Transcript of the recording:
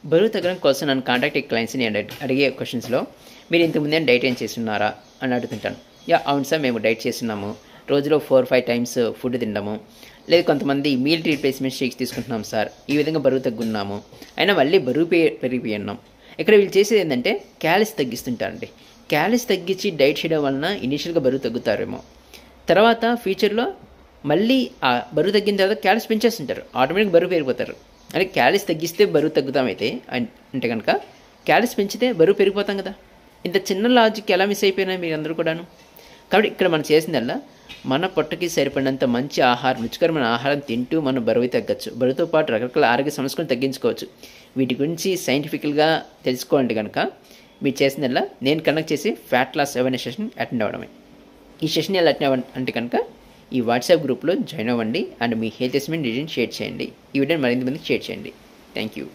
బరువు తగ్గడం కోసం నన్ను కాంటాక్ట్ క్లయింట్స్ని అడిగే క్వశ్చన్స్లో మీరు ఇంతకుముందే డైట్ ఏం చేస్తున్నారా అని అడుగుతుంటాను. అవును సార్, మేము డైట్ చేస్తున్నాము, రోజులో 4-5 టైమ్స్ ఫుడ్ తినడము, లేదు కొంతమంది మీల్ రీప్లేస్మెంట్ షేక్స్ తీసుకుంటున్నాం సార్, ఈ విధంగా బరువు తగ్గున్నాము, అయినా మళ్ళీ బరువు పెరిగిపోయి ఉన్నాం. ఇక్కడ వీళ్ళు చేసేది ఏంటంటే క్యాలరీస్ తగ్గిస్తుంటారండి. క్యాలరీస్ తగ్గించి డైట్ చేయడం వలన ఇనీషియల్గా బరువు తగ్గుతారేమో, తర్వాత ఫ్యూచర్లో మళ్ళీ ఆ బరువు తగ్గిన తర్వాత క్యాలరీస్ పెంచేస్తుంటారు, ఆటోమేటిక్గా బరువు పెరిగిపోతారు. అంటే క్యాలరీస్ తగ్గిస్తే బరువు తగ్గుతామైతే అంటే కనుక క్యాలరీస్ పెంచితే బరువు పెరిగిపోతాం కదా. ఇంత చిన్న లాజిక్ ఎలా మిస్ అయిపోయినా మీరు అందరూ కూడాను. కాబట్టి ఇక్కడ మనం చేసిందల్లా మన పొట్టకి సరిపడినంత మంచి ఆహారం, రుచికరమైన ఆహారం తింటూ మనం బరువు తగ్గచ్చు. బరువుతో పాటు రకరకాల ఆరోగ్య సమస్యలను తగ్గించుకోవచ్చు. వీటి గురించి సైంటిఫికల్గా తెలుసుకోవాలంటే కనుక మీరు చేసిందల్లా నేను కండక్ట్ చేసి fat loss awareness session attend అవ్వడమే. ఈ సెషన్ ఎలా అటెండ్ అంటే కనుక ఈ వాట్సాప్ గ్రూప్లో జాయిన్ అవ్వండి and me health assessment details share చేయండి. ఈ వీడియోని మరింత మందికి షేర్ చేయండి. Thank you.